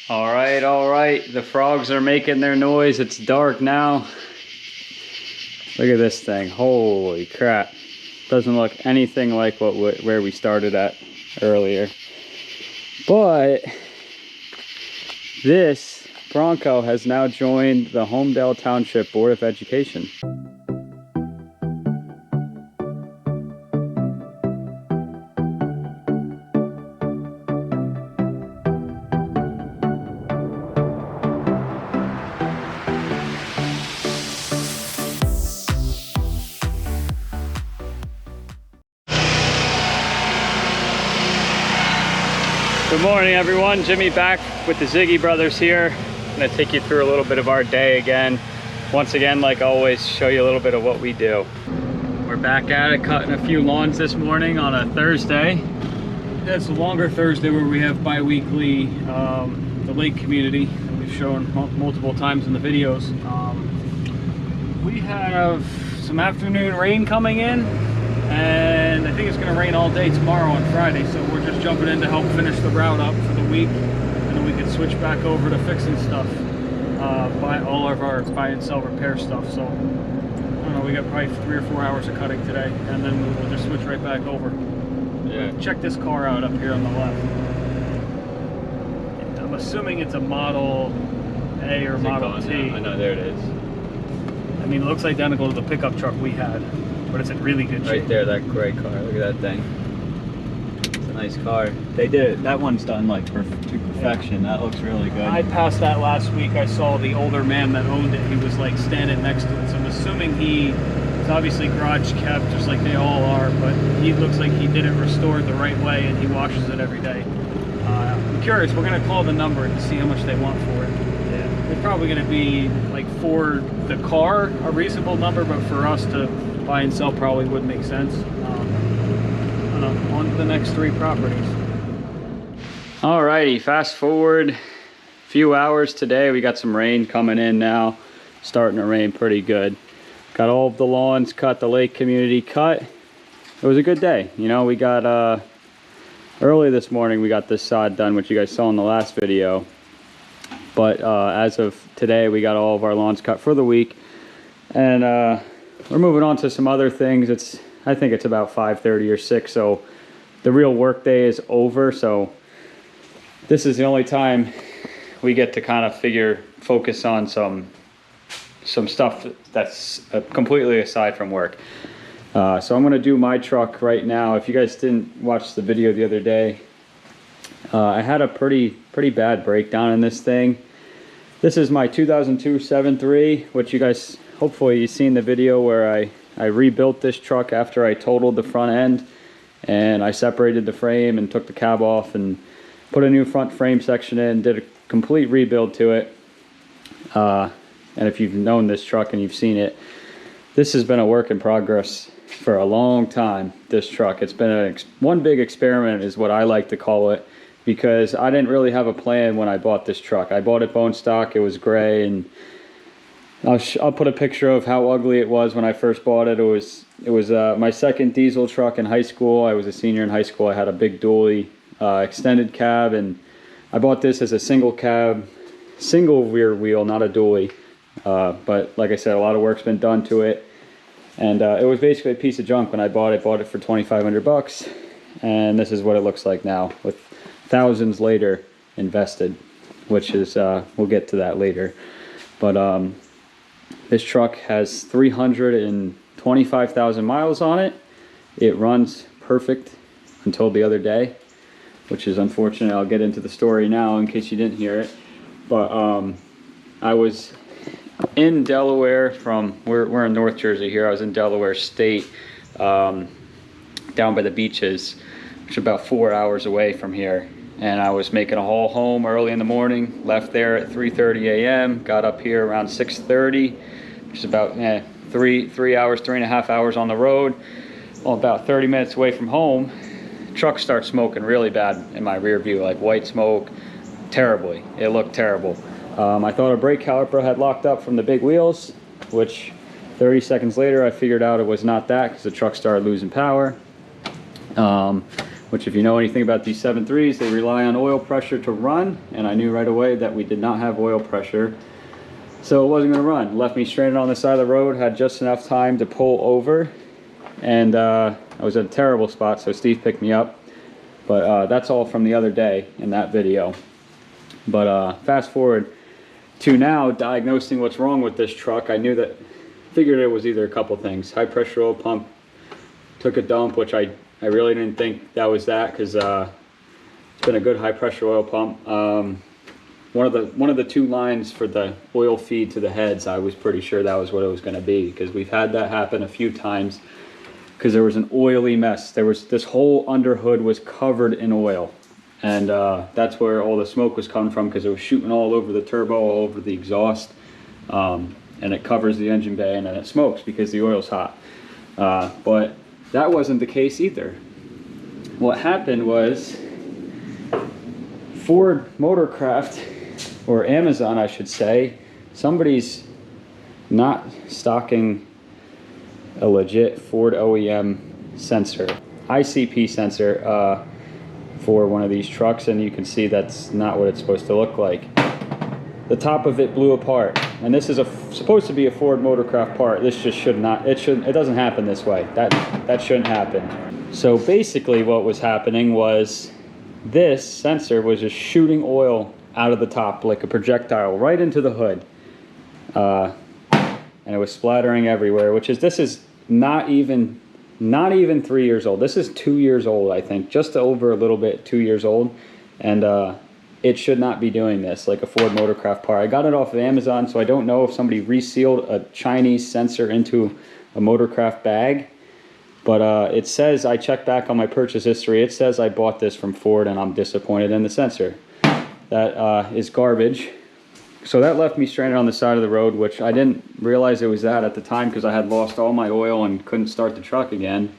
All right. The frogs are making their noise. It's dark now. Look at this thing. Holy crap. Doesn't look anything like where we started at earlier. But this Bronco has now joined the Homedale Township Board of Education. Good morning, everyone. Jimmy back with the Ziggy brothers here. I'm gonna take you through a little bit of our day again. Once again, like always, show you a little bit of what we do. We're back at it, cutting a few lawns this morning on a Thursday. It's a longer Thursday where we have bi-weekly the lake community that we've shown multiple times in the videos. We have some afternoon rain coming in, and I think it's going to rain all day tomorrow on Friday, so we're just jumping in to help finish the route up for the week, and then we can switch back over to fixing stuff, buy all of our buy and sell repair stuff. So I don't know, we got probably 3 or 4 hours of cutting today, and then we'll just switch right back over. Yeah. Check this car out up here on the left. I'm assuming it's a Model A or Model T. I know, there it is. I mean, it looks identical to the pickup truck we had, but it's in really good shape. Right there, that gray car. Look at that thing. It's a nice car. They did it. That one's done like to perfection. Yeah. That looks really good. I passed that last week. I saw the older man that owned it. He was like standing next to it. So I'm assuming he is obviously garage kept, just like they all are. But he looks like he did it restored the right way, and he washes it every day. I'm curious. We're gonna call the number to see how much they want for it. Yeah. They're probably gonna be like, for the car, a reasonable number, but for us to buy and sell probably would make sense. I don't know, on to the next 3 properties. Alrighty, fast forward a few hours today. We got some rain coming in now, starting to rain pretty good. Got all of the lawns cut, the lake community cut. It was a good day. You know, we got early this morning we got this sod done, which you guys saw in the last video. But as of today, we got all of our lawns cut for the week, and we're moving on to some other things. I think it's about 5:30 or 6, so the real work day is over. So this is the only time we get to kind of focus on some stuff that's completely aside from work. So I'm gonna do my truck right now. If you guys didn't watch the video the other day, I had a pretty bad breakdown in this thing. This is my 2002 7.3, which you guys, hopefully you've seen the video where I rebuilt this truck after I totaled the front end, and I separated the frame and took the cab off and put a new front frame section in, did a complete rebuild to it. And if you've known this truck and you've seen it, this has been a work in progress for a long time, this truck. It's been one big experiment is what I like to call it, because I didn't really have a plan when I bought this truck. I bought it bone stock, it was gray, and I'll put a picture of how ugly it was when I first bought it. It was my second diesel truck in high school. I was a senior in high school. I had a big dually extended cab, and I bought this as a single cab, single rear wheel, not a dually. But like I said, a lot of work's been done to it, and it was basically a piece of junk when I bought it. Bought it for 2,500 bucks, and this is what it looks like now, with thousands later invested, which is we'll get to that later. But this truck has 325,000 miles on it. It runs perfect until the other day, which is unfortunate. I'll get into the story now in case you didn't hear it. But I was in Delaware we're in North Jersey here. I was in Delaware State, down by the beaches, which is about 4 hours away from here. And I was making a haul home early in the morning, left there at 3:30 a.m., got up here around 6:30, which is about 3.5 hours on the road. Well, about 30 minutes away from home, truck starts smoking really bad in my rear view, like white smoke, terribly. It looked terrible. I thought a brake caliper had locked up from the big wheels, which 30 seconds later I figured out it was not that, because the truck started losing power. which if you know anything about these 7.3s, they rely on oil pressure to run, and I knew right away that we did not have oil pressure, so it wasn't going to run. Left me stranded on the side of the road, had just enough time to pull over, and I was at a terrible spot, so Steve picked me up. But that's all from the other day in that video. But fast forward to now, diagnosing what's wrong with this truck. I figured it was either a couple things. High pressure oil pump took a dump, which I really didn't think that was that, because it's been a good high pressure oil pump. One of the two lines for the oil feed to the heads, I was pretty sure that was what it was going to be, because we've had that happen a few times, because there was an oily mess. This whole underhood was covered in oil, and that's where all the smoke was coming from, because it was shooting all over the turbo, all over the exhaust, and it covers the engine bay, and then it smokes because the oil's hot. But that wasn't the case either. What happened was Ford Motorcraft, or Amazon I should say, somebody's not stocking a legit Ford OEM sensor, ICP sensor, for one of these trucks, and you can see that's not what it's supposed to look like. The top of it blew apart, and this is supposed to be a Ford Motorcraft part. This just should not, it doesn't happen this way. That shouldn't happen. So basically what was happening was this sensor was just shooting oil out of the top like a projectile right into the hood, and it was splattering everywhere. This is not even 3 years old. This is 2 years old, I think, just over a little bit, 2 years old, and it should not be doing this like a Ford Motorcraft part. I got it off of Amazon, so I don't know if somebody resealed a Chinese sensor into a Motorcraft bag, but it says, I checked back on my purchase history, it says I bought this from Ford, and I'm disappointed in the sensor. That is garbage. So that left me stranded on the side of the road, which I didn't realize it was that at the time, because I had lost all my oil and couldn't start the truck again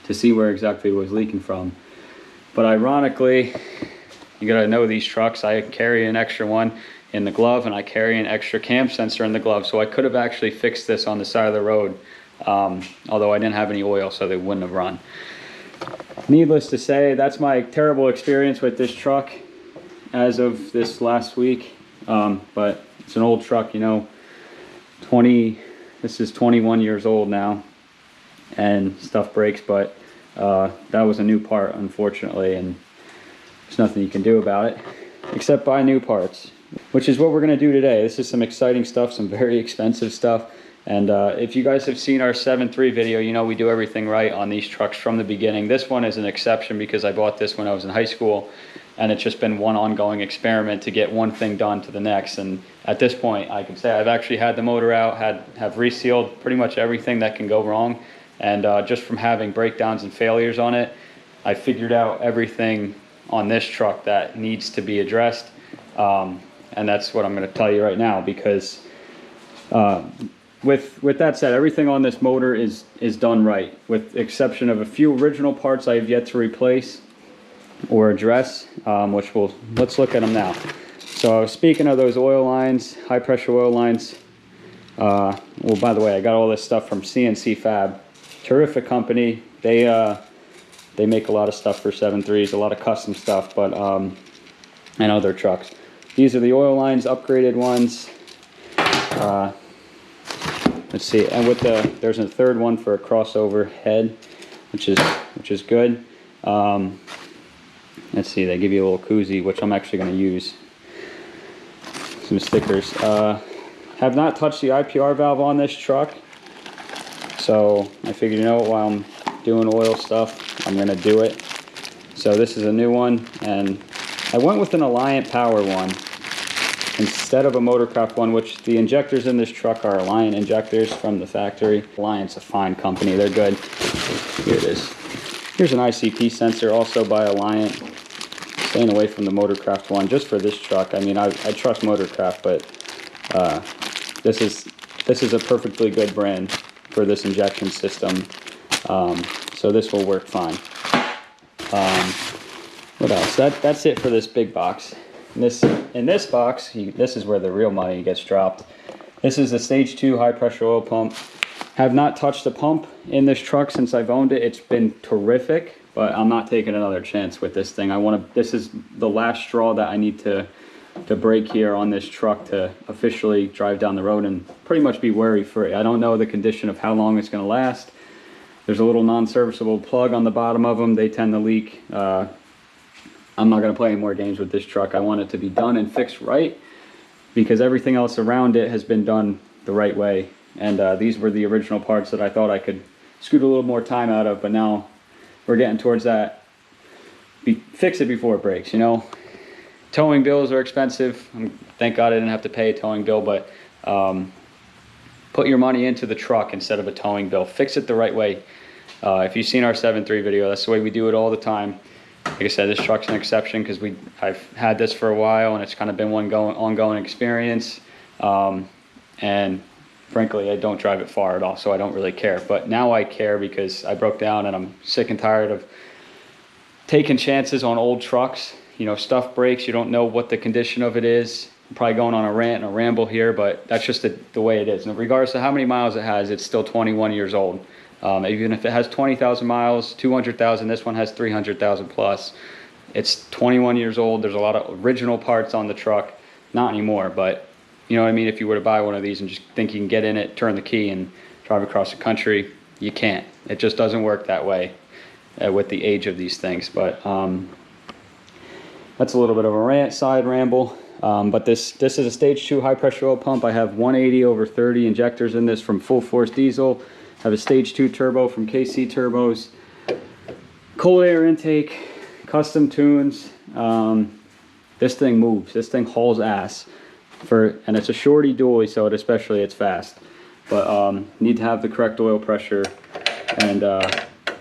to see where exactly it was leaking from. But ironically, you gotta know these trucks, I carry an extra one in the glove, and I carry an extra cam sensor in the glove, so I could have actually fixed this on the side of the road, although I didn't have any oil, so they wouldn't have run. Needless to say, that's my terrible experience with this truck as of this last week. But it's an old truck, you know, this is 21 years old now, and stuff breaks, but that was a new part, unfortunately, and there's nothing you can do about it except buy new parts, which is what we're going to do today. This is some exciting stuff, some very expensive stuff, and if you guys have seen our 7.3 video, you know we do everything right on these trucks from the beginning. This one is an exception because I bought this when I was in high school, and it's just been one ongoing experiment to get one thing done to the next. And at this point, I can say I've actually had the motor out, have resealed pretty much everything that can go wrong. And just from having breakdowns and failures on it, I figured out everything on this truck that needs to be addressed. And that's what I'm going to tell you right now, because with that said, everything on this motor is done right, with the exception of a few original parts I have yet to replace or address, let's look at them now. So speaking of those oil lines, high pressure oil lines, well, by the way, I got all this stuff from CNC Fab, terrific company. They make a lot of stuff for 7.3s, a lot of custom stuff, but and other trucks. These are the oil lines, upgraded ones. Let's see, and there's a third one for a crossover head, which is good. Let's see, they give you a little koozie, which I'm actually going to use. Some stickers. Have not touched the IPR valve on this truck, so I figured, you know, while I'm doing oil stuff, I'm going to do it. So this is a new one, and I went with an Alliant Power one instead of a Motorcraft one, which the injectors in this truck are Alliant injectors from the factory. Alliant's a fine company, they're good. Here it is. Here's an ICP sensor, also by Alliant. Staying away from the Motorcraft one just for this truck. I mean, I trust Motorcraft, but this is a perfectly good brand for this injection system. So this will work fine. What else? That's it for this big box. In this box, this is where the real money gets dropped. This is the Stage 2 high pressure oil pump. Have not touched the pump in this truck since I've owned it. It's been terrific. but I'm not taking another chance with this thing. This is the last straw that I need to break here on this truck to officially drive down the road and pretty much be worry free. I don't know the condition of how long it's going to last. There's a little non-serviceable plug on the bottom of them. They tend to leak. I'm not going to play any more games with this truck. I want it to be done and fixed right, because everything else around it has been done the right way. And these were the original parts that I thought I could scoot a little more time out of, but now we're getting towards that. Fix it before it breaks, you know. Towing bills are expensive. Thank God I didn't have to pay a towing bill, but put your money into the truck instead of a towing bill. Fix it the right way. If you've seen our 7.3 video, that's the way we do it all the time. Like I said, this truck's an exception because I've had this for a while and it's kind of been one ongoing experience. And frankly, I don't drive it far at all, so I don't really care. But now I care because I broke down and I'm sick and tired of taking chances on old trucks. You know, stuff breaks, you don't know what the condition of it is. I'm probably going on a rant and a ramble here, but that's just the way it is. And regardless of how many miles it has, it's still 21 years old. Even if it has 20,000 miles, 200,000, this one has 300,000 plus. It's 21 years old. There's a lot of original parts on the truck. Not anymore, but you know what I mean? If you were to buy one of these and just think you can get in it, turn the key, and drive across the country, you can't. It just doesn't work that way with the age of these things. But that's a little bit of a rant, side ramble. But this is a stage 2 high pressure oil pump. I have 180/30 injectors in this from Full Force Diesel. I have a stage 2 turbo from KC Turbos. Cold air intake, custom tunes. This thing moves. This thing hauls ass. And it's a shorty dually, so it's fast. But need to have the correct oil pressure and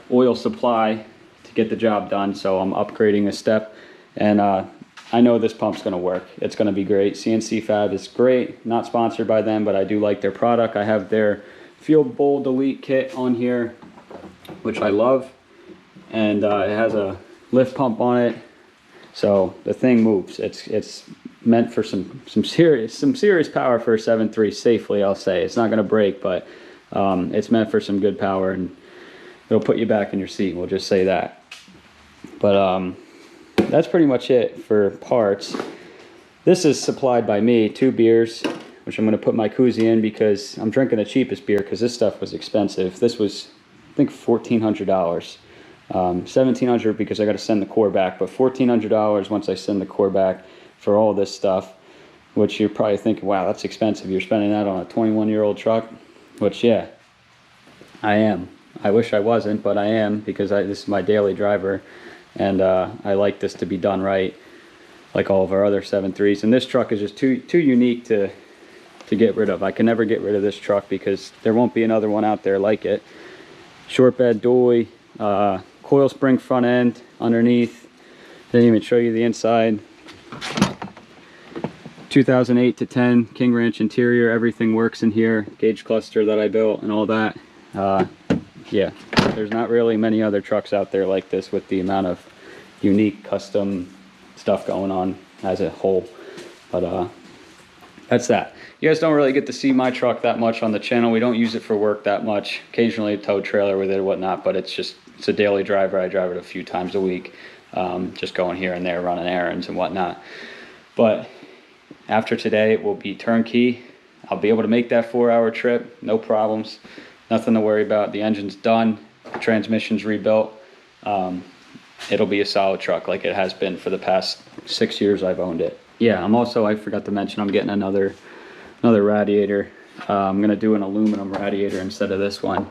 oil supply to get the job done. So I'm upgrading a step. And I know this pump's going to work. It's going to be great. CNC Fab is great. Not sponsored by them, but I do like their product. I have their Field Bowl Delete kit on here, which I love. And it has a lift pump on it. So the thing moves. It's meant for some serious power for a 7.3 safely, I'll say. It's not going to break, but it's meant for some good power, and it'll put you back in your seat. We'll just say that. But that's pretty much it for parts. This is supplied by me, 2 beers, which I'm going to put my koozie in because I'm drinking the cheapest beer because this stuff was expensive. This was, I think, $1,400. $1,700 because I got to send the core back, but $1,400 once I send the core back for all this stuff, which you're probably thinking, wow, that's expensive. You're spending that on a 21-year-old truck, which, yeah, I am. I wish I wasn't, but I am because this is my daily driver. And I like this to be done right, like all of our other 7.3s. And this truck is just too unique to get rid of. I can never get rid of this truck because there won't be another one out there like it. Short bed dually, coil spring front end underneath. Didn't even show you the inside. 2008 to 10 King Ranch interior. Everything works in here. Gauge cluster that I built and all that. Yeah, there's not really many other trucks out there like this with the amount of unique custom stuff going on as a whole. But that's that. You guys don't really get to see my truck that much on the channel. We don't use it for work that much. Occasionally a tow trailer with it or whatnot, but it's a daily driver. I drive it a few times a week, just going here and there, running errands and whatnot. But after today, it will be turnkey. I'll be able to make that 4-hour trip, no problems. Nothing to worry about. The engine's done. The transmission's rebuilt. It'll be a solid truck like it has been for the past 6 years I've owned it. Yeah, I forgot to mention, I'm getting another radiator. I'm going to do an aluminum radiator instead of this one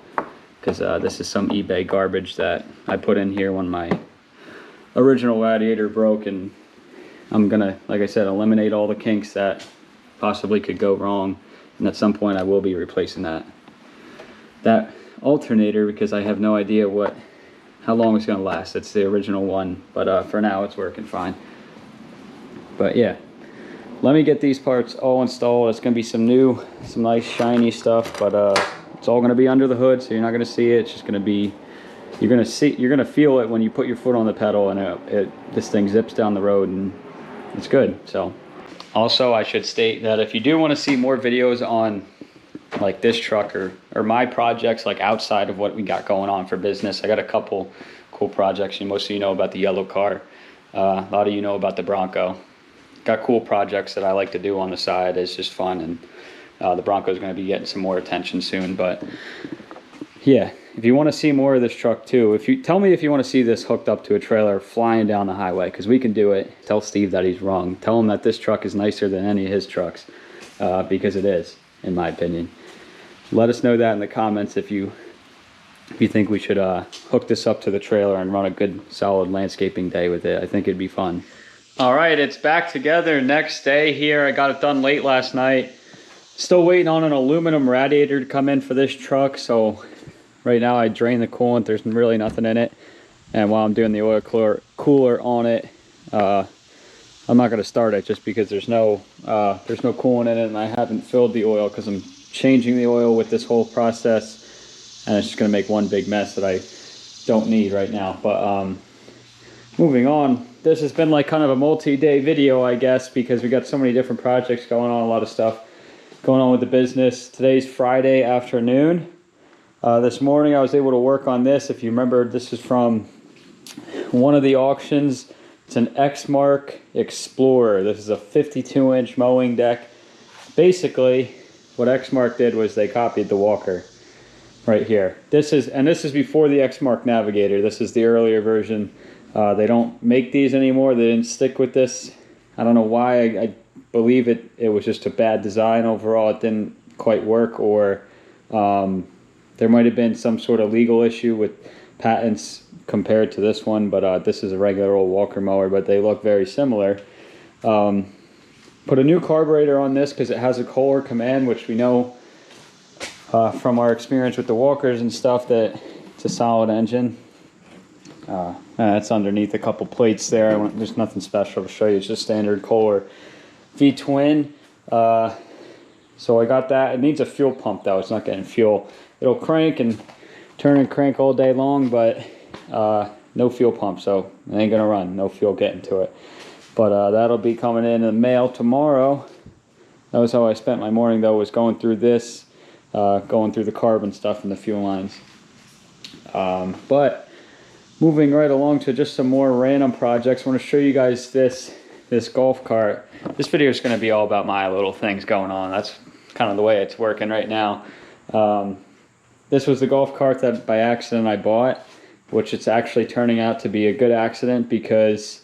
because this is some eBay garbage that I put in here when my original radiator broke, and I'm going to, like I said, eliminate all the kinks that possibly could go wrong, and at some point I will be replacing that alternator because I have no idea how long it's going to last. It's the original one, but for now it's working fine. But yeah, let me get these parts all installed. It's going to be some nice shiny stuff, but it's all going to be under the hood, so you're not going to see it. It's just going to be, you're going to feel it when you put your foot on the pedal, and this thing zips down the road, and it's good. So also I should state that if you do want to see more videos on like this truck or my projects, like outside of what we got going on for business, I got a couple cool projects. Most of you know about the yellow car. A lot of you know about the Bronco. Got cool projects that I like to do on the side. It's just fun, and the Bronco is going to be getting some more attention soon. But yeah, if you want to see more of this truck too, if you tell me if you want to see this hooked up to a trailer flying down the highway, because we can do it. Tell Steve that he's wrong. Tell him that this truck is nicer than any of his trucks, because it is, in my opinion. Let us know that in the comments if you think we should hook this up to the trailer and run a good solid landscaping day with it. I think it'd be fun. All right, it's back together. Next day here. I got it done late last night. Still waiting on an aluminum radiator to come in for this truck. So right now I drain the coolant. There's really nothing in it. And while I'm doing the oil cooler on it, I'm not going to start it just because there's no coolant in it, and I haven't filled the oil because I'm changing the oil with this whole process, and it's just going to make one big mess that I don't need right now. But moving on, this has been like kind of a multi-day video, I guess, because we got so many different projects going on, a lot of stuff going on with the business. Today's Friday afternoon. This morning I was able to work on this. If you remember, this is from one of the auctions. It's an Exmark Explorer. This is a 52-inch mowing deck. Basically, what Exmark did was they copied the Walker right here. This is before the Exmark Navigator. This is the earlier version. They don't make these anymore. They didn't stick with this. I don't know why. I believe it was just a bad design overall. It didn't quite work, or there might have been some sort of legal issue with patents compared to this one. But this is a regular old Walker mower, but they look very similar. Put a new carburetor on this because it has a Kohler command, which we know from our experience with the Walkers and stuff that it's a solid engine. That's underneath a couple plates there. There's nothing special to show you. It's just standard Kohler V-twin. So I got that. It needs a fuel pump though. It's not getting fuel. It'll crank and turn and crank all day long, but no fuel pump, so it ain't gonna run. No fuel getting to it. But that'll be coming in the mail tomorrow. That was how I spent my morning though, was going through this, going through the carbon stuff and the fuel lines. But moving right along to just some more random projects, I want to show you guys this golf cart. This video is going to be all about my little things going on. That's kind of the way it's working right now. This was the golf cart that by accident I bought, which it's actually turning out to be a good accident because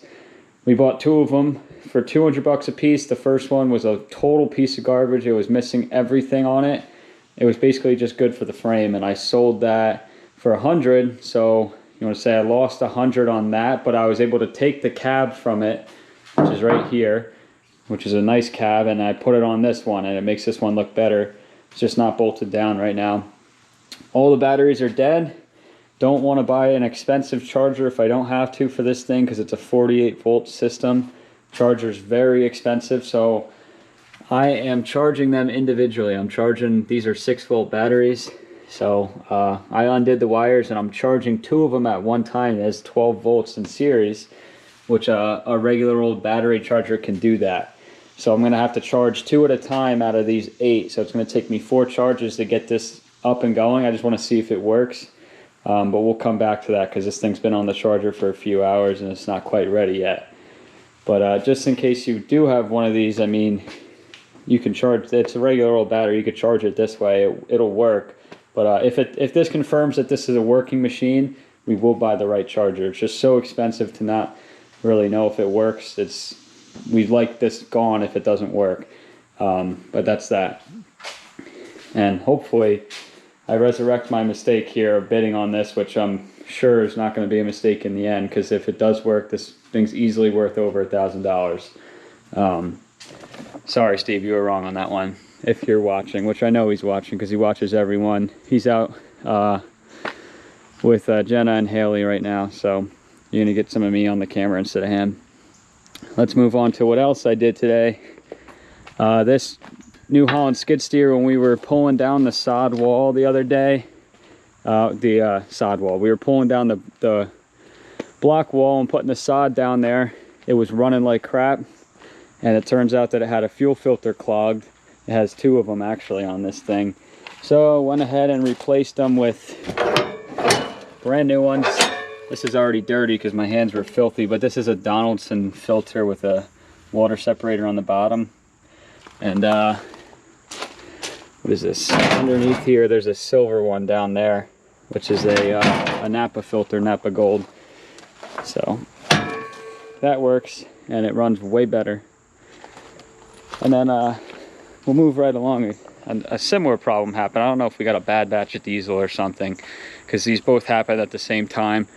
we bought two of them for $200 a piece. The first one was a total piece of garbage. It was missing everything on it. It was basically just good for the frame, and I sold that for $100. So you want to say I lost $100 on that, but I was able to take the cab from it, which is right here, which is a nice cab, and I put it on this one, and it makes this one look better. It's just not bolted down right now. All the batteries are dead. Don't want to buy an expensive charger if I don't have to for this thing, because it's a 48-volt system. Charger's very expensive, so I am charging them individually. I'm charging, these are 6-volt batteries. So I undid the wires, and I'm charging two of them at one time. It has 12 volts in series, which a regular old battery charger can do that. So I'm going to have to charge 2 at a time out of these 8. So it's going to take me 4 charges to get this up and going. I just want to see if it works. But we'll come back to that because this thing's been on the charger for a few hours and it's not quite ready yet. But just in case you do have one of these, I mean, you can charge, it's a regular old battery. You could charge it this way. It'll work. But if this confirms that this is a working machine, we will buy the right charger. It's just so expensive to not really know if it works. We'd like this gone if it doesn't work. But that's that. And hopefully I resurrect my mistake here of bidding on this, which I'm sure is not going to be a mistake in the end, because if it does work, this thing's easily worth over $1,000. Sorry, Steve, you were wrong on that one. If you're watching, which I know he's watching because he watches everyone. He's out with Jenna and Haley right now, so you're going to get some of me on the camera instead of him. Let's move on to what else I did today. This New Holland skid steer, when we were pulling down the sod wall the other day, sod wall, we were pulling down the block wall and putting the sod down there. It was running like crap, and it turns out that it had a fuel filter clogged. It has 2 of them actually on this thing. So I went ahead and replaced them with brand new ones. this is already dirty because my hands were filthy, but this is a Donaldson filter with a water separator on the bottom. And what is this? Underneath here, there's a silver one down there, which is a Napa filter, Napa Gold. So that works, and it runs way better. And then we'll move right along. A similar problem happened. I don't know if we got a bad batch of diesel or something, because these both happened at the same time.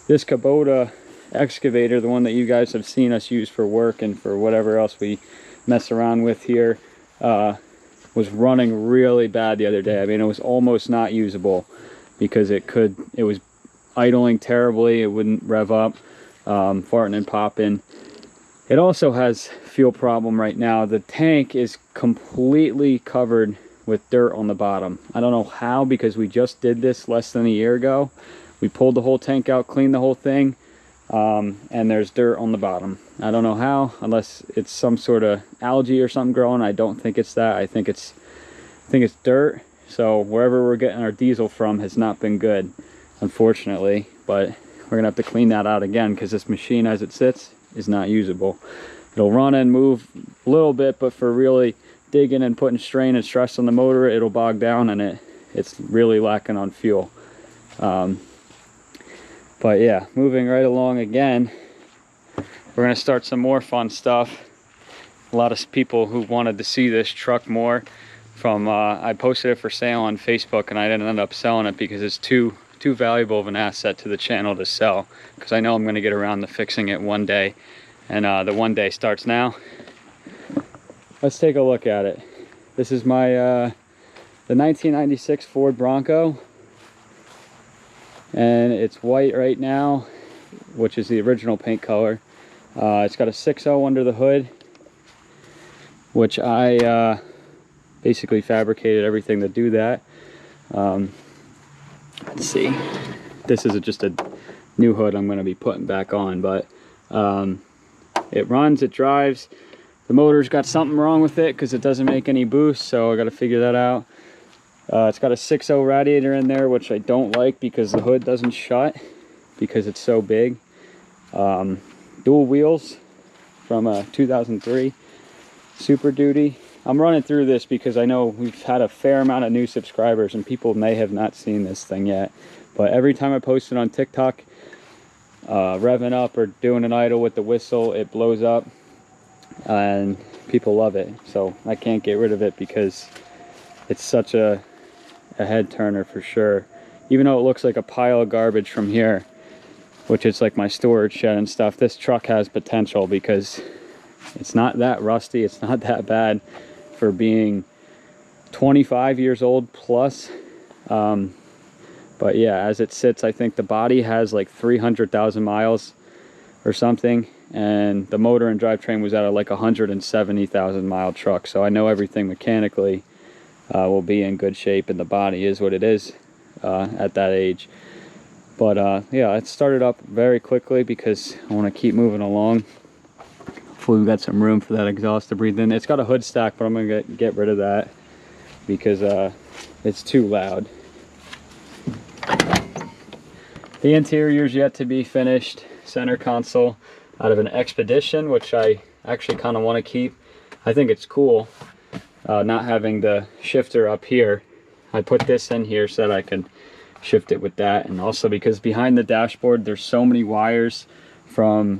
This Kubota excavator, the one that you guys have seen us use for work and for whatever else we mess around with here, was running really bad the other day. I mean, it was almost not usable because it was idling terribly. It wouldn't rev up, farting and popping. It also has fuel problem right now. The tank is completely covered with dirt on the bottom. I don't know how, because we just did this less than a year ago. We pulled the whole tank out, cleaned the whole thing, and there's dirt on the bottom. I don't know how, unless it's some sort of algae or something growing. I don't think it's that. I think it's dirt. So wherever we're getting our diesel from has not been good, unfortunately. But we're gonna have to clean that out again, because this machine as it sits is not usable. It'll run and move a little bit, but for really digging and putting strain and stress on the motor, it'll bog down, and it's really lacking on fuel. But yeah, moving right along again, we're gonna start some more fun stuff. A lot of people who wanted to see this truck more from, I posted it for sale on Facebook, and I didn't end up selling it because it's too valuable of an asset to the channel to sell, because I know I'm gonna get around to fixing it one day, and the one day starts now. Let's take a look at it. This is my the 1996 Ford Bronco, and it's white right now, which is the original paint color. It's got a 6.0 under the hood, which I basically fabricated everything to do that. Let's see, this is just a new hood I'm going to be putting back on, but it runs, it drives. The motor's got something wrong with it because it doesn't make any boost, so I got to figure that out. It's got a 6.0 radiator in there, which I don't like because the hood doesn't shut because it's so big. Dual wheels from 2003 Super Duty. I'm running through this because I know we've had a fair amount of new subscribers and people may have not seen this thing yet. But every time I post it on TikTok, revving up or doing an idle with the whistle, it blows up and people love it. So I can't get rid of it because it's such a head turner for sure. Even though it looks like a pile of garbage from here, which is like my storage shed and stuff, this truck has potential because it's not that rusty, it's not that bad for being 25 years old plus. But yeah, as it sits, I think the body has like 300,000 miles or something, and the motor and drivetrain was at a like 170,000 mile truck, so I know everything mechanically will be in good shape, and the body is what it is at that age. But yeah, it started up very quickly because I want to keep moving along. Hopefully we've got some room for that exhaust to breathe in. It's got a hood stack, but I'm going to get rid of that because it's too loud. The interior's yet to be finished. Center console out of an Expedition, which I actually kind of want to keep. I think it's cool not having the shifter up here. I put this in here so that I can shift it with that, and also because behind the dashboard there's so many wires from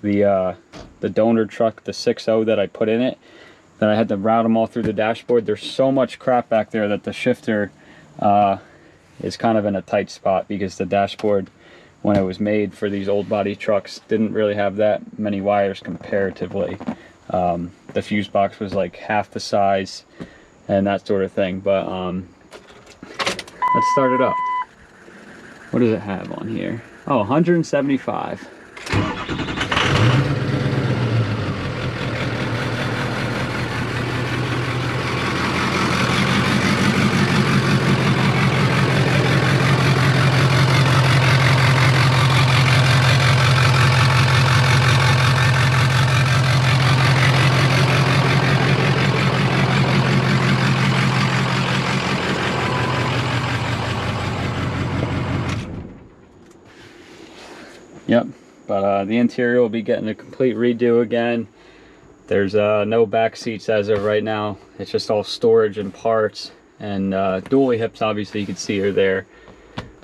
the donor truck, the 6.0 that I put in it, that I had to route them all through the dashboard. There's so much crap back there that the shifter is kind of in a tight spot because the dashboard, when it was made for these old body trucks, didn't really have that many wires comparatively. The fuse box was like half the size and that sort of thing. But let's start it up. What does it have on here? Oh, 175. The interior will be getting a complete redo again. There's no back seats as of right now. It's just all storage and parts. And dually hips, obviously you can see are there.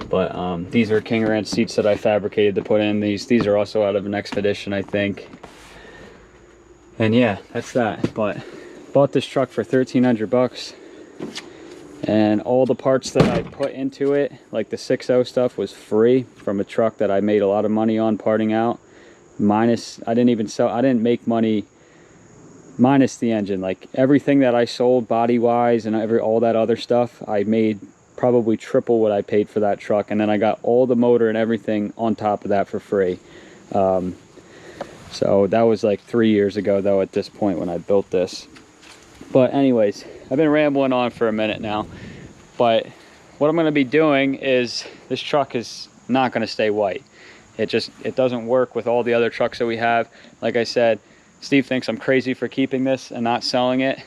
But these are King Ranch seats that I fabricated to put in. These are also out of an Expedition, I think. And yeah, that's that. But bought this truck for 1,300 bucks. And all the parts that I put into it, like the 6.0 stuff, was free from a truck that I made a lot of money on parting out. Minus, I didn't make money minus the engine. Like everything that I sold body wise and all that other stuff, I made probably triple what I paid for that truck. And then I got all the motor and everything on top of that for free. So that was like 3 years ago though at this point when I built this. But anyways, I've been rambling on for a minute now, but what I'm going to be doing is, this truck is not going to stay white. It doesn't work with all the other trucks that we have. Like I said, Steve thinks I'm crazy for keeping this and not selling it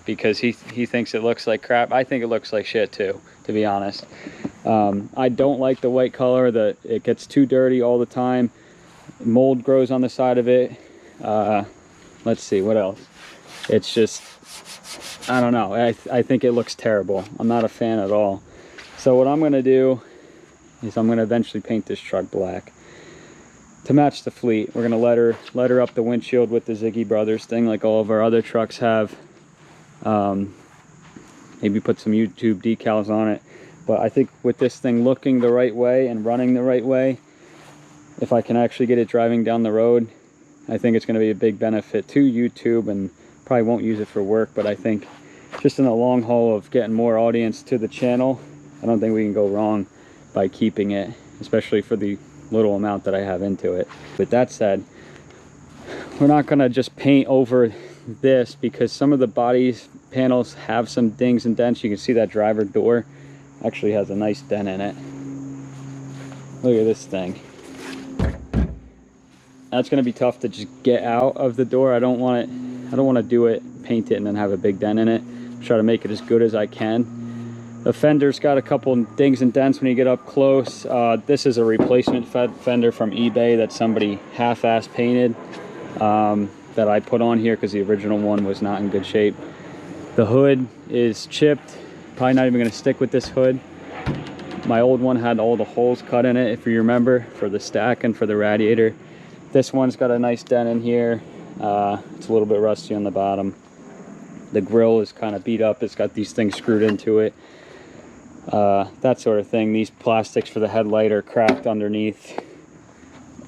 because he thinks it looks like crap. I think it looks like shit too, to be honest. I don't like the white color. It gets too dirty all the time. Mold grows on the side of it. Let's see, what else? It's just, I don't know. I think it looks terrible. I'm not a fan at all. So what I'm going to do is I'm going to eventually paint this truck black to match the fleet. We're going to let her up the windshield with the Ziggy Brothers thing like all of our other trucks have. Maybe put some YouTube decals on it. But I think with this thing looking the right way and running the right way, if I can actually get it driving down the road, I think it's going to be a big benefit to YouTube, and probably won't use it for work, but I think just in the long haul of getting more audience to the channel, I don't think we can go wrong by keeping it, especially for the little amount that I have into it. With that said, we're not going to just paint over this because some of the body panels have some dings and dents. You can see that driver door actually has a nice dent in it. Look at this thing. That's going to be tough to just get out of the door. I don't want to do it, paint it, and then have a big dent in it. Try to make it as good as I can. The fender's got a couple dings and dents when you get up close. This is a replacement fender from eBay that somebody half-ass painted that I put on here because the original one was not in good shape. The hood is chipped. Probably not even going to stick with this hood. My old one had all the holes cut in it, if you remember, for the stack and for the radiator. This one's got a nice dent in here. It's a little bit rusty on the bottom. The grill is kind of beat up. It's got these things screwed into it. That sort of thing. These plastics for the headlight are cracked underneath.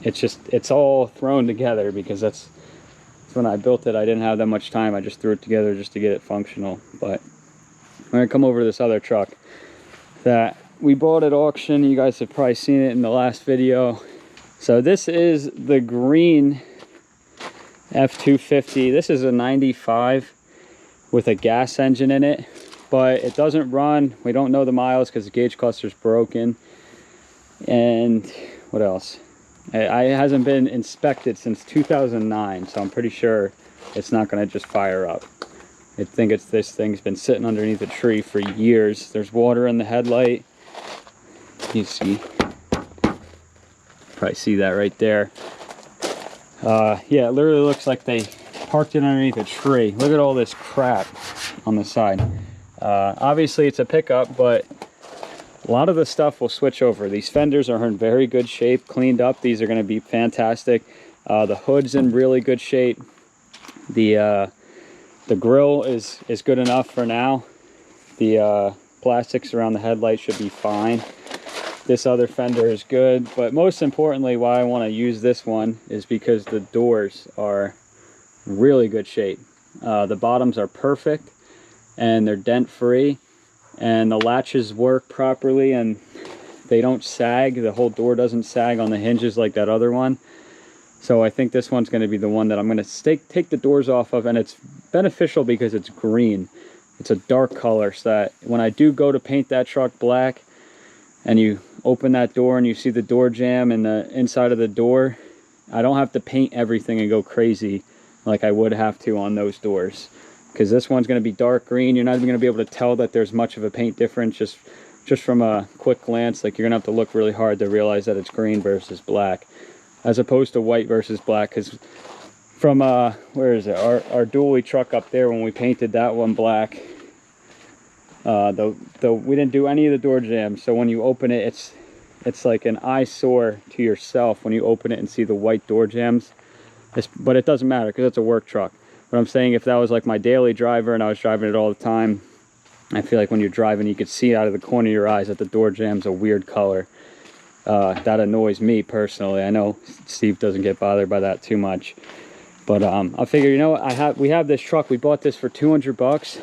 It's all thrown together because that's when I built it. I didn't have that much time. I just threw it together just to get it functional. But I'm going to come over to this other truck that we bought at auction. You guys have probably seen it in the last video. So this is the green F250. This is a 95 with a gas engine in it, but it doesn't run. We don't know the miles because the gauge cluster's broken. And what else? It hasn't been inspected since 2009, so I'm pretty sure it's not going to just fire up. I think this thing's been sitting underneath a tree for years. There's water in the headlight. You see. Probably see that right there. Yeah, it literally looks like they parked it underneath a tree. Look at all this crap on the side. Obviously it's a pickup, but a lot of the stuff will switch over. These fenders are in very good shape, cleaned up. These are going to be fantastic. The hood's in really good shape. The grill is good enough for now. The plastics around the headlight should be fine. This other fender is good, but most importantly why I want to use this one is because the doors are really good shape. The bottoms are perfect and they're dent free, and the latches work properly and they don't sag. The whole door doesn't sag on the hinges like that other one. So I think this one's going to be the one that I'm going to take the doors off of, and it's beneficial because it's green. It's a dark color, so that when I do go to paint that truck black and you open that door and you see the door jamb and the inside of the door, I don't have to paint everything and go crazy like I would have to on those doors, because this one's going to be dark green. You're not even going to be able to tell that there's much of a paint difference just from a quick glance. Like, you're going to have to look really hard to realize that it's green versus black. as opposed to white versus black. Because from where is it, our dually truck up there, when we painted that one black, we didn't do any of the door jambs, so when you open it, it's like an eyesore to yourself when you open it and see the white door jambs. But it doesn't matter because it's a work truck. But I'm saying, if that was like my daily driver and I was driving it all the time, I feel like when you're driving, you could see out of the corner of your eyes that the door jam's a weird color. That annoys me personally. I know Steve doesn't get bothered by that too much. But I figure, you know what, we have this truck. We bought this for 200 bucks.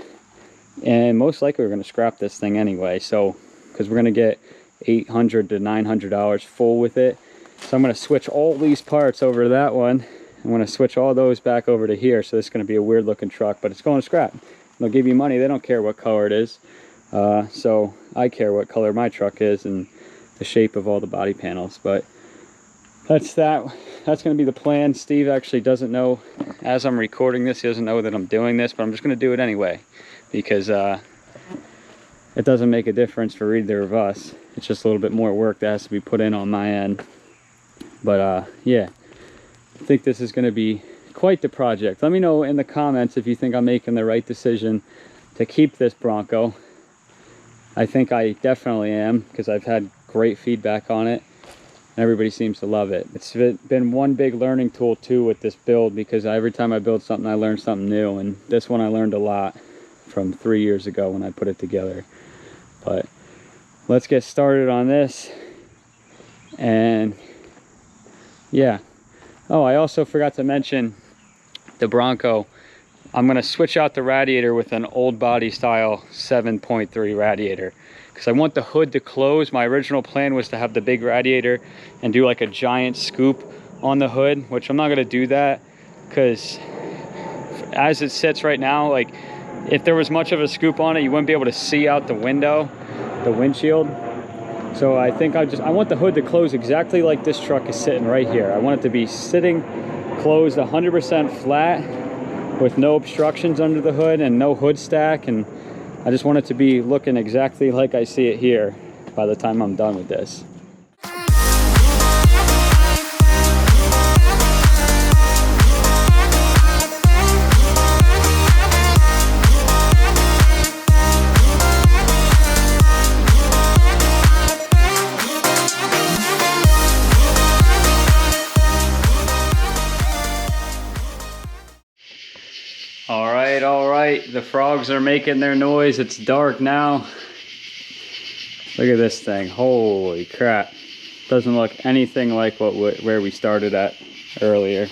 And most likely we're going to scrap this thing anyway. So, because we're going to get $800 to $900 full with it. So I'm going to switch all these parts over to that one. I'm going to switch all those back over to here. So this is going to be a weird looking truck, but it's going to scrap. They'll give you money. They don't care what color it is. So I care what color my truck is and the shape of all the body panels. But that's that. That's going to be the plan. Steve actually doesn't know, as I'm recording this, he doesn't know that I'm doing this, but I'm just going to do it anyway, because it doesn't make a difference for either of us. It's just a little bit more work that has to be put in on my end. But yeah, I think this is going to be quite the project. Let me know in the comments if you think I'm making the right decision to keep this Bronco. I think I definitely am, because I've had great feedback on it. Everybody seems to love it. It's been one big learning tool too with this build, because every time I build something I learn something new, and this one I learned a lot from 3 years ago when I put it together. But let's get started on this. And yeah, oh, I also forgot to mention the Bronco. I'm going to switch out the radiator with an old body style 7.3 radiator, because I want the hood to close. My original plan was to have the big radiator and do like a giant scoop on the hood, which I'm not going to do that, because as it sits right now, like if there was much of a scoop on it, you wouldn't be able to see out the window, the windshield. So I think I want the hood to close exactly like this truck is sitting right here. I want it to be sitting closed 100% flat with no obstructions under the hood and no hood stack, and I just want it to be looking exactly like I see it here by the time I'm done with this. All right, the frogs are making their noise. It's dark now. Look at this thing. Holy crap. Doesn't look anything like where we started at earlier.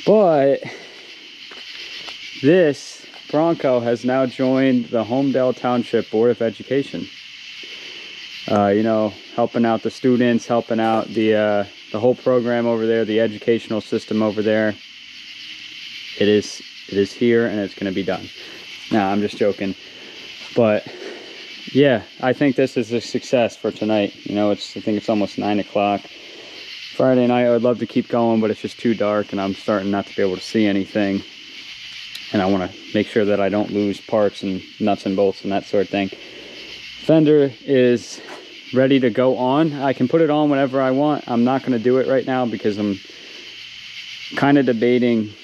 But this Bronco has now joined the Homedale Township Board of Education. You know, helping out the students, helping out the whole program over there, the educational system over there. It is here, and it's going to be done. Nah, I'm just joking. But yeah, I think this is a success for tonight. You know, I think it's almost 9 o'clock. Friday night, I would love to keep going, but it's just too dark, and I'm starting not to be able to see anything. And I want to make sure that I don't lose parts and nuts and bolts and that sort of thing. Fender is ready to go on. I can put it on whenever I want. I'm not going to do it right now because I'm kind of debating.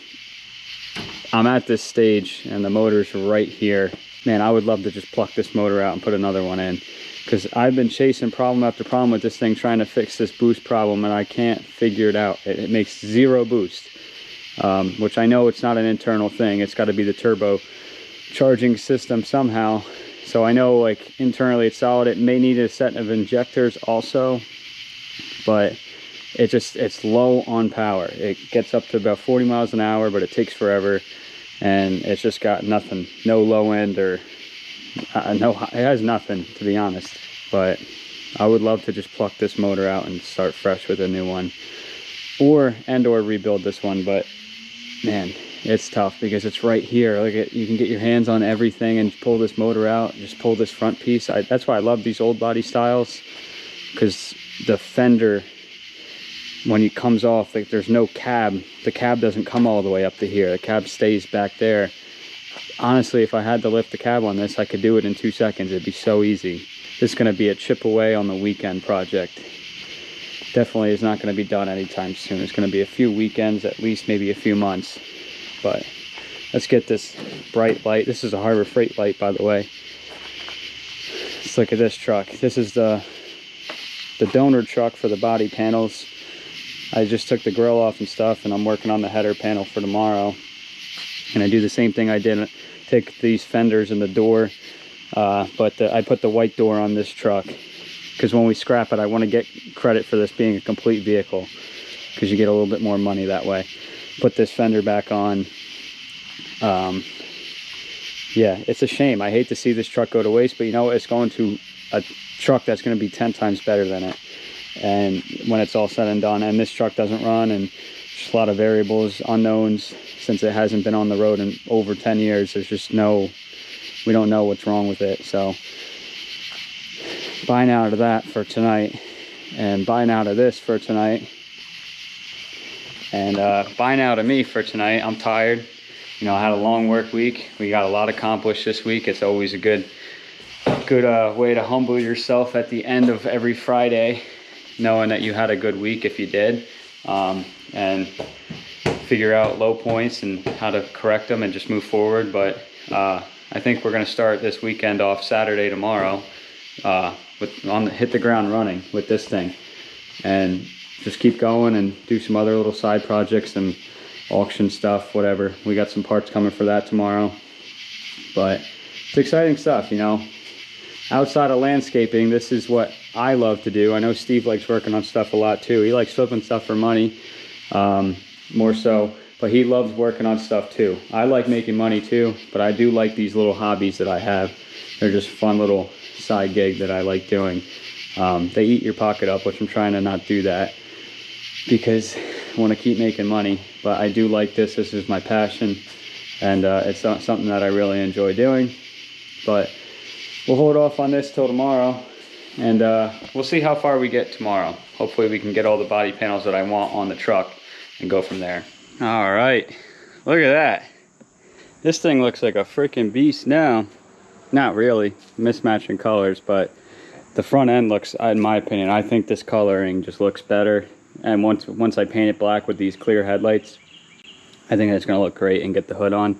I'm at this stage and the motor's right here. Man, I would love to just pluck this motor out and put another one in, because I've been chasing problem after problem with this thing, trying to fix this boost problem, and I can't figure it out. It makes zero boost, which I know it's not an internal thing. It's got to be the turbo charging system somehow. So I know, like, internally it's solid. It may need a set of injectors also, but it's low on power. It gets up to about 40 miles an hour, but it takes forever, and it's just got nothing. No low end, or no, it has nothing, to be honest. But I would love to just pluck this motor out and start fresh with a new one, or rebuild this one. But man, it's tough because it's right here. Look at, you can get your hands on everything and pull this motor out, just pull this front piece. That's why I love these old body styles, because the fender, when it comes off, like, there's no cab. The cab doesn't come all the way up to here. The cab stays back there. Honestly, if I had to lift the cab on this, I could do it in 2 seconds. It'd be so easy. This is going to be a chip away on the weekend project. definitely is not going to be done anytime soon. It's going to be a few weekends, at least maybe a few months. But let's get this bright light. This is a Harbor Freight light, by the way. Let's look at this truck. This is the donor truck for the body panels. I just took the grill off and stuff, and I'm working on the header panel for tomorrow. And I do the same thing I did, take these fenders in the door, but I put the white door on this truck, because when we scrap it, I want to get credit for this being a complete vehicle, because you get a little bit more money that way. Put this fender back on. Yeah, it's a shame. I hate to see this truck go to waste, but you know, it's going to a truck that's going to be 10 times better than it. And when it's all said and done, and this truck doesn't run, and just a lot of variables, unknowns, since it hasn't been on the road in over 10 years, there's just we don't know what's wrong with it. So buying out of that for tonight, and buying out of this for tonight, and buying out of me for tonight. I'm tired. You know, I had a long work week. We got a lot accomplished this week. It's always a good way to humble yourself at the end of every Friday, knowing that you had a good week if you did, and figure out low points and how to correct them and just move forward. But I think we're going to start this weekend off Saturday tomorrow, hit the ground running with this thing, and just keep going and do some other little side projects and auction stuff, whatever. We got some parts coming for that tomorrow, but it's exciting stuff, you know. Outside of landscaping, this is what I love to do. I know Steve likes working on stuff a lot too. He likes flipping stuff for money, more so, but he loves working on stuff too. I like making money too, but I do like these little hobbies that I have. They're just fun little side gig that I like doing. They eat your pocket up, which I'm trying to not do that, because I want to keep making money. But I do like this. This is my passion, and it's something that I really enjoy doing. But we'll hold off on this till tomorrow, and we'll see how far we get tomorrow. Hopefully we can get all the body panels that I want on the truck and go from there. All right, look at that. This thing looks like a freaking beast now. Not really, mismatching colors, but the front end looks, in my opinion, I think this coloring just looks better. And once I paint it black with these clear headlights, I think it's gonna look great and get the hood on.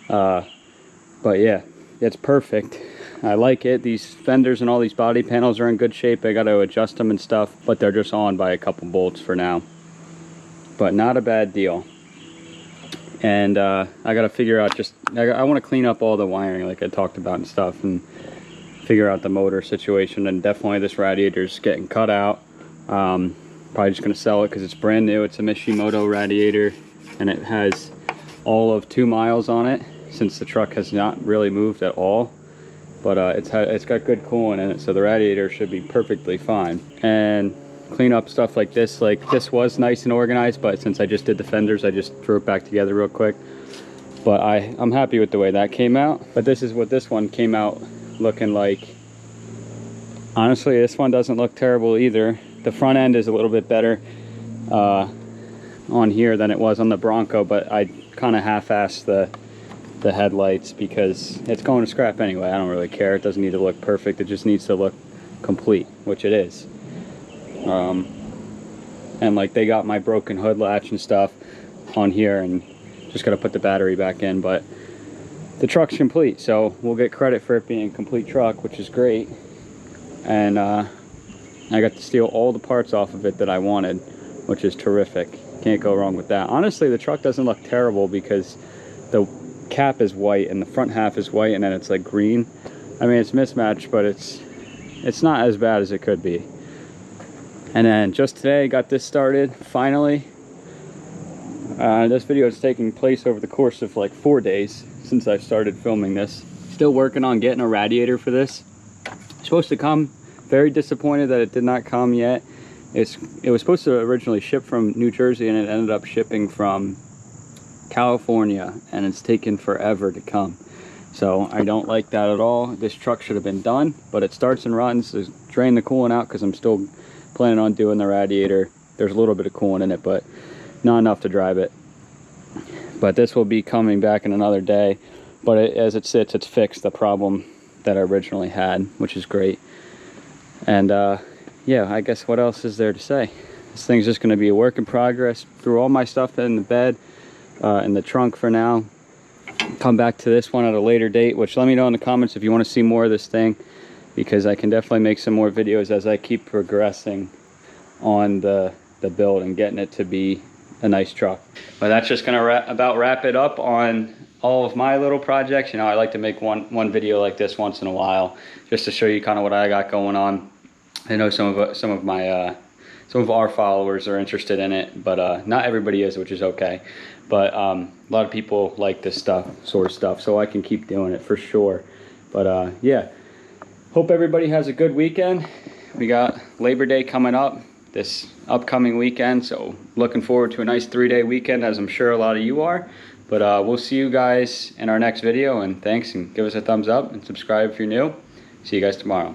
But yeah, it's perfect. I like it. These fenders and all these body panels are in good shape. I got to adjust them and stuff, but they're just on by a couple bolts for now. But not a bad deal. And I got to figure out I want to clean up all the wiring like I talked about and stuff, and figure out the motor situation. And definitely this radiator's getting cut out. Probably just going to sell it because it's brand new. It's a Mishimoto radiator, and it has all of 2 miles on it, since the truck has not really moved at all. But it's got good coolant in it, so the radiator should be perfectly fine. And clean up stuff like this was nice and organized, but since I just did the fenders, I just threw it back together real quick. But I'm happy with the way that came out. But this is what this one came out looking like. Honestly, this one doesn't look terrible either. The front end is a little bit better on here than it was on the Bronco, but I kind of half-assed the headlights because it's going to scrap anyway. I don't really care. It doesn't need to look perfect. It just needs to look complete, which it is. And like, they got my broken hood latch and stuff on here, and just got to put the battery back in. But the truck's complete, so we'll get credit for it being a complete truck, which is great. And I got to steal all the parts off of it that I wanted, which is terrific. Can't go wrong with that. Honestly, the truck doesn't look terrible because the cap is white and the front half is white, and then it's like green. I mean, it's mismatched, but it's not as bad as it could be. And then just today, got this started finally. This video is taking place over the course of like 4 days since I started filming this. Still working on getting a radiator for this. It's supposed to come. Very disappointed that it did not come yet. It was supposed to originally ship from New Jersey, and it ended up shipping from California, and it's taken forever to come. So I don't like that at all. This truck should have been done, but it starts and runs. There's drain the coolant out because I'm still planning on doing the radiator. There's a little bit of coolant in it, but not enough to drive it. But this will be coming back in another day. But as it sits, it's fixed the problem that I originally had, which is great. And yeah, I guess what else is there to say? This thing's just going to be a work in progress. Threw all my stuff in the bed, in the trunk for now. Come back to this one at a later date, which let me know in the comments if you want to see more of this thing, because I can definitely make some more videos as I keep progressing on the build and getting it to be a nice truck. But that's just going to about wrap it up on all of my little projects. You know, I like to make one video like this once in a while, just to show you kind of what I got going on. I know some of our followers are interested in it, but not everybody is, which is okay. But a lot of people like this sort of stuff, so I can keep doing it for sure. But yeah, hope everybody has a good weekend. We got Labor Day coming up this upcoming weekend, so looking forward to a nice 3-day weekend, as I'm sure a lot of you are. But we'll see you guys in our next video, and thanks, and give us a thumbs up and subscribe if you're new. See you guys tomorrow.